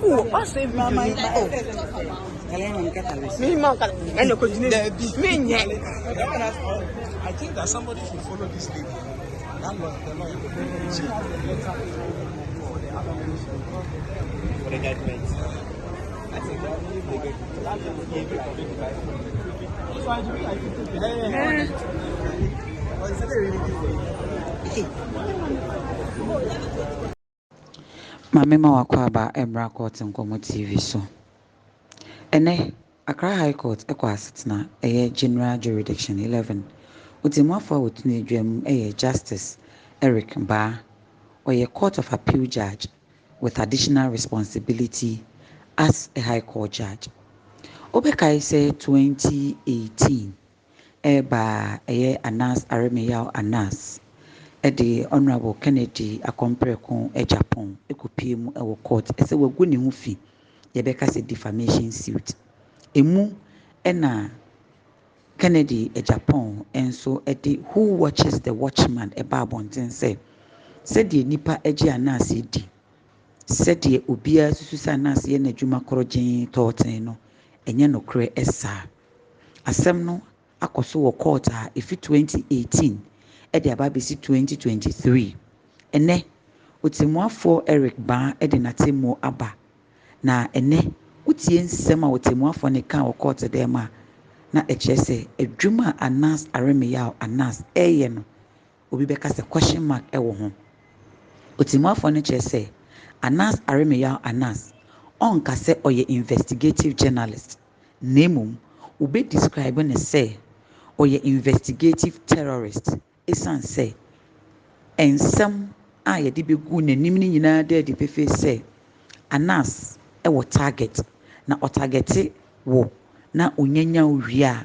Who? I say Mama. Me man can. And the continue. Me. I think that somebody should follow this lady. That was the law. For the judgment. I think that Mame Mawakwaba Emra Court Nkomo TV so. Ene Accra High Court Ekwasitna General Jurisdiction 11. Utimwafo wutune dwem Justice Eric Baah or Court of Appeal judge with additional responsibility as a High Court judge. Obekai say 2018 Eba Anas Aremeyawagainst the Honorable Kennedy Agyapong ekupiem ewo court ese wagu ne ho fi yebeka se defamation suit emu ena Kennedy Agyapong enso ede who watches the watchman eba abonten say said the nipa agi Anas di said the obia susu Anas ye na dwuma korogyen toten no enye nokre esa asem no akoso wo court a efi 2018 ede ababesi 2023 ene otimuafo Eric Baah ede natemo aba na ene utie nsema otimuafo ne kan court dem a na echese adwuma Anas Aremeyawagainst eye no obi beka se question mark ewo ho otimuafo ne chese Anas Aremeyawagainst onka se oye investigative journalist nemum obi describe ne say oye investigative terrorist esan say ensam a yede begu nanim ni nyina de fefe say Anas ewo target na o target wo na onyanya owia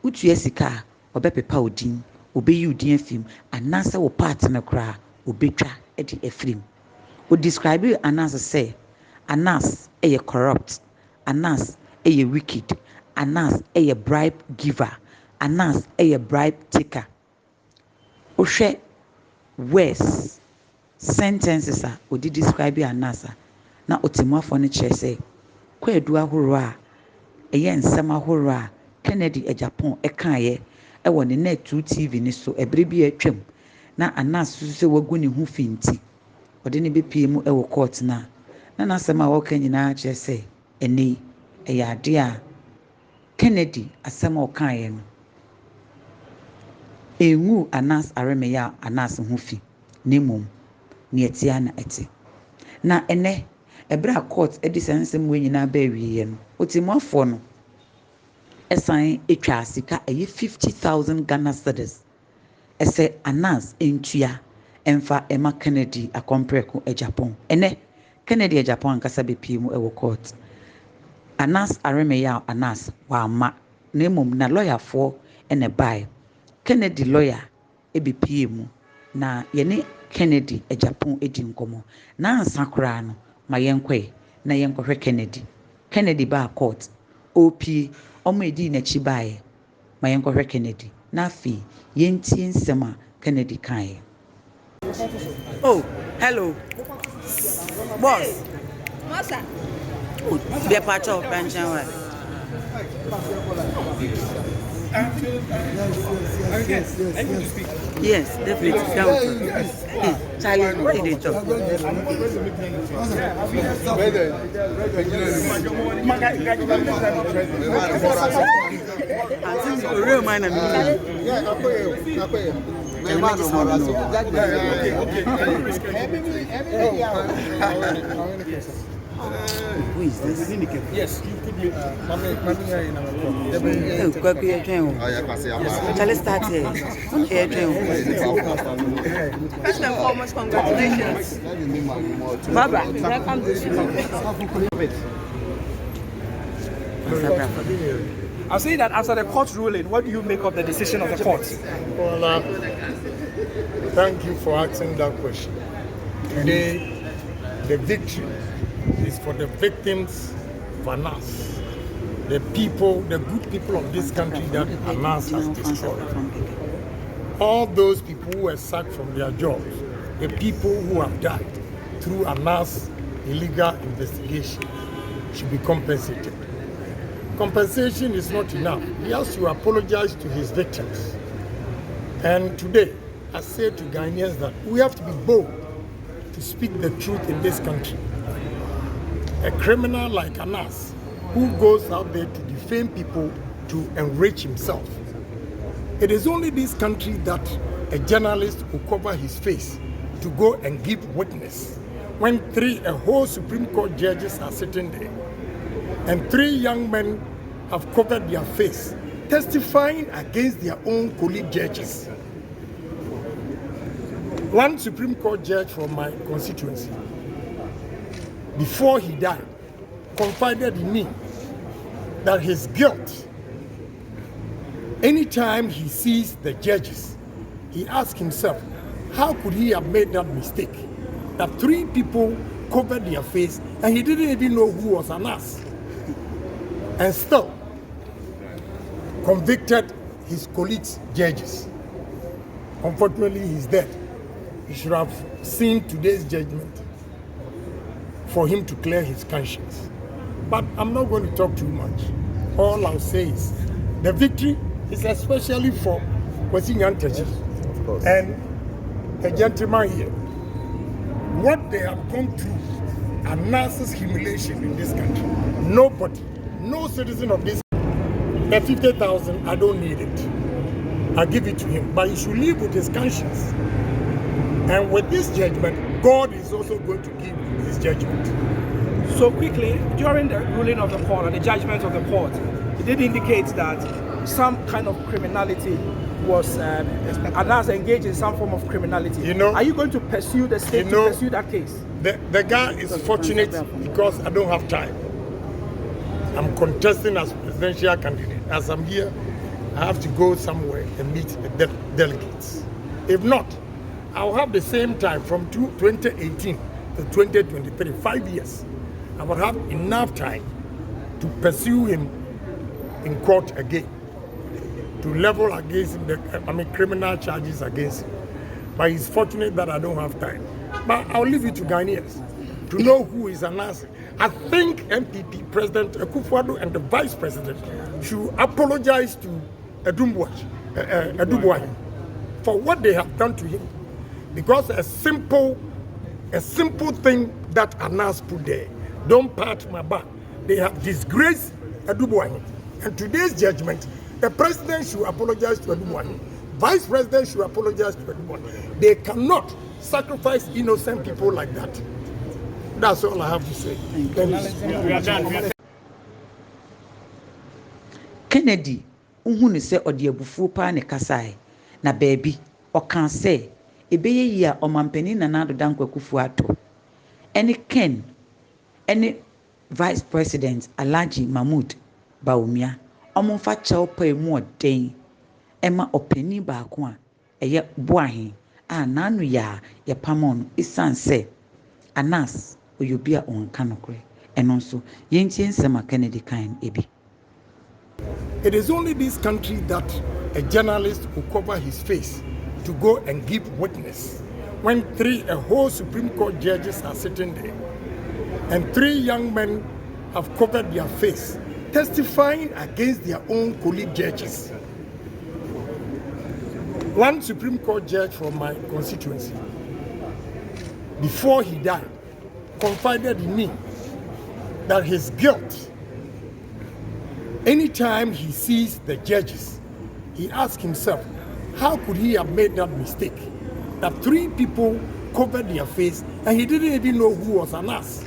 utu sika obepepa odin obeyi odin afim Anas wo part na kra obetwa e di afrim o describe Anas say Anas corrupt, Anas wicked, Anas bribe giver, Anas bribe taker. Ohwe words sentences a odi describe Anas na otimuafo ne kire say kwadu ahoro a nsem ahoro a Kennedy Agyapong ekaye ewo ne net 2 TV ni so ebre bi atwam na Anas so wagu ne ho finti odi ne bepie mu ewo court na nasem a woka nyina kire say eni ade a Kennedy asem o kan ye no engu Anas Aremeyawagainst ho fi nemum ne etia na ete na ene ebra court edisensem we nyina ba wiye no otimuafo no esan etwa asika 50,000 Ghana cedis ese Anas entua emfa ema Kennedy Agyapong ene Kennedy Agyapong ankasa bepie mu ewo court Anas Aremeyawagainst wa ma nemum na lawyer for ene bai Kennedy lawyer ebepie mu na yene Kennedy Agyapong edi nkomo na ansakra no ma yenkwe na yenkohwe Kennedy ba court opie omo edi na chi bae ma yenkohwe Kennedy na fi yentie nsema Kennedy kan. Oh, hello boss. Masa. Be part of pension wa. Yes, definitely. Charlie, what did they talk? Real man and who is this? Yes, you could be. Let's start here. First and foremost, congratulations. Baba, welcome to I'm saying that after the court ruling, what do you make of the decision of the court? Well, thank you for asking that question. Today, the victory is for the victims of Anas, the people, the good people of this country that Anas has destroyed. All those people who were sacked from their jobs, the people who have died through Anas' illegal investigation, should be compensated. Compensation is not enough. He has to apologize to his victims. And today, I say to Ghanaians that we have to be bold to speak the truth in this country. A criminal like Anas, who goes out there to defame people to enrich himself. It is only this country that a journalist will cover his face to go and give witness when a whole Supreme Court judges are sitting there and 3 young men have covered their face testifying against their own colleague judges. One Supreme Court judge from my constituency, before he died, confided in me that his guilt, anytime he sees the judges, he asks himself, how could he have made that mistake? That 3 people covered their face and he didn't even know who was Anas. And still convicted his colleagues' judges. Unfortunately, he's dead. He should have seen today's judgment for him to clear his conscience. But I'm not going to talk too much. All I'll say is the victory is especially for Kwesi Nyantakyi and a gentleman here. What they have gone through, Anas's humiliation in this country. Nobody, no citizen of this country, the 50,000, I don't need it. I give it to him. But he should live with his conscience. And with this judgment, God is also going to give his judgment. So quickly, during the ruling of the court, or the judgment of the court, it did indicate that some kind of criminality was Anas engaged in some form of criminality. You know, are you going to pursue the state to pursue that case? The guy is fortunate because I don't have time. I'm contesting as presidential candidate. As I'm here, I have to go somewhere and meet the delegates. If not, I'll have the same time from 2018 to 2023, 5 years. I will have enough time to pursue him in court again, to level against him, criminal charges against him. But it's fortunate that I don't have time. But I'll leave it to Ghanaians to know who is Anas. I think MPP President Akufo-Addo and the Vice President should apologize to Adubuahi for what they have done to him. Because a simple thing that Anas put there, don't pat my back. They have disgraced Adubuahi. And today's judgment, the president should apologize to Adubuahi. Vice president should apologize to Adubuahi. They cannot sacrifice innocent people like that. That's all I have to say. We are done. Kennedy, uhunu se odi abufu pa ne kasae na baby okan se ebeye yi a omampani na nado danko Akufo-Addo ene Ken ene Vice President Alhaji Mahmood Bawumia omonfa chew pa emu oden ema opani baako a eye boahin a nanu ya ye pamon isanse Anas oyobia onka nokre eno nso yentie nsema Kennedy kan ebi. It is only this country that a journalist will cover his face to go and give witness when a whole Supreme Court judges are sitting there and 3 young men have covered their face testifying against their own colleague judges. One Supreme Court judge from my constituency, before he died, confided in me that his guilt, anytime he sees the judges, he asks himself, how could he have made that mistake? That 3 people covered their face and he didn't even know who was Anas.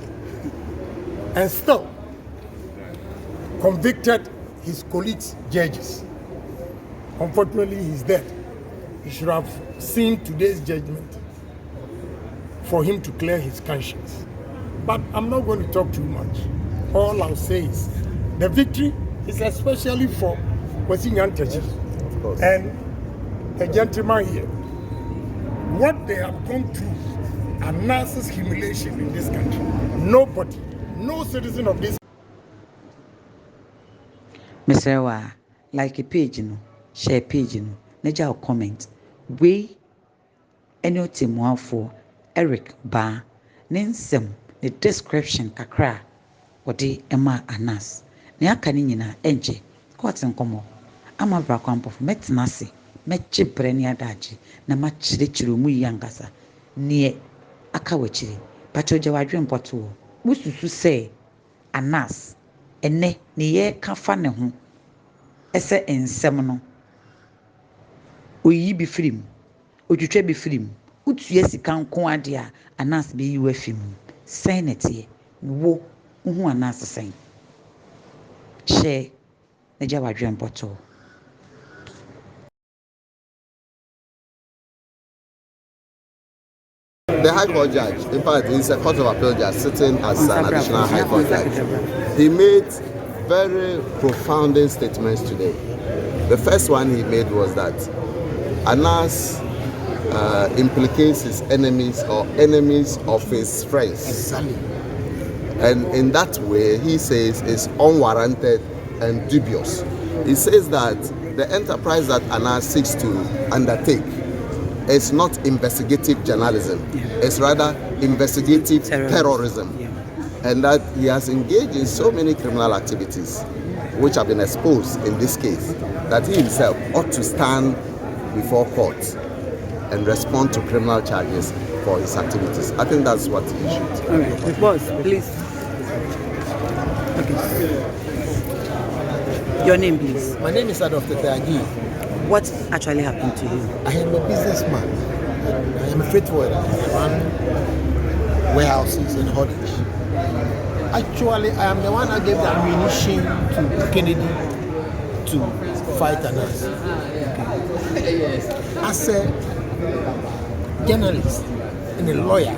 And still convicted his colleagues' judges. Unfortunately, he's dead. He should have seen today's judgment for him to clear his conscience. But I'm not going to talk too much. All I'll say is the victory is especially for Kwesi Nyantakyi and a gentleman here. What they have gone through, Anas's humiliation in this country. Nobody, no citizen of this. Mr. Wa, like a page, share page, neja comment. We any team for Eric Baah, Ninsem, the description kakra. wɔde ɛma Anas na aka ne nyinaa ɛnkyɛ Court Nkomo ama bra kwampɔfo mɛtena ase mɛgye brɛ ne adagye na makyerɛkyerɛ mu yi ankasa ne aka wakyire patro gya wadwe mpɔto wo mususu sɛ Anas ene ne yɛ ka fa ne ho ɛsɛ nsɛm no oyi bi firim otwitwa bi firim utua sika nko ade a Anas be yi wafim sɛn netie wo hu Anas sɛn hyɛ na gya wadwe mpɔto. The High Court judge, in fact, he's a Court of Appeal judge sitting as an additional High Court judge. He made very profound statements today. The first one he made was that Anas implicates his enemies or enemies of his friends. And in that way, he says it's unwarranted and dubious. He says that the enterprise that Anas seeks to undertake is not investigative journalism, it's rather investigative terrorism. And that he has engaged in so many criminal activities which have been exposed in this case that he himself ought to stand before court and respond to criminal charges for his activities. I think that's what he should. All right, boss, please. Okay. Your name, please. My name is Dr. Tagi. What actually happened to you? I am a businessman. I am a freight forwarder. I run warehouses and haulage. Actually, I am the one that gave the ammunition to Kennedy to fight Anas. As a journalist and a lawyer,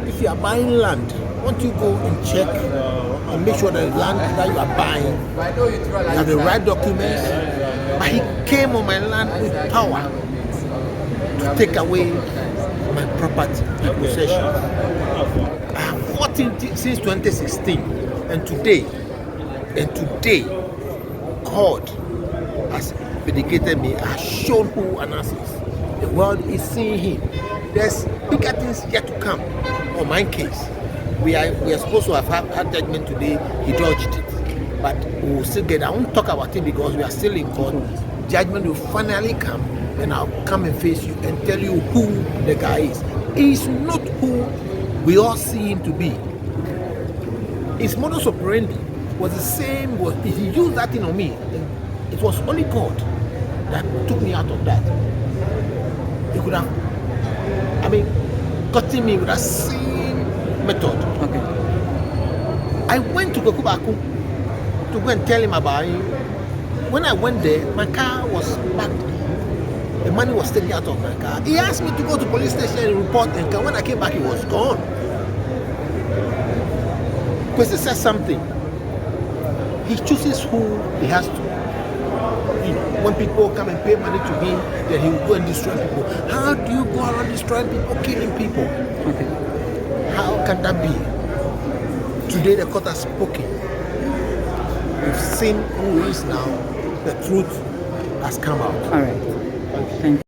if you are buying land, won't you go and check and make sure that the land that you are buying, you have the right documents? But he came on my land with power to take away my property and possession. I have fought since 2016, and today, God has vindicated me, has shown who Anas is. The world is seeing him. There's bigger things yet to come on my case. We are supposed to have had judgment today. He dodged it. But we will still get, I won't talk about it because we are still in court. Judgment will finally come, and I'll come and face you and tell you who the guy is. He's not who we all see him to be. His modus operandi was the same. If he used that thing on me, it was only God that took me out of that. He could have, gotten me with that same method. Okay. I went to Kokubaku to go and tell him about it. When I went there, my car was backed. The money was taken out of my car. He asked me to go to police station and report, and when I came back, it was gone. Because he said something. He chooses who he has to. When people come and pay money to him, then he will go and destroy people. How do you go around destroying people, killing people? Okay. How can that be? Today the court has spoken. We've seen who he is now. The truth has come out. All right. Thank you.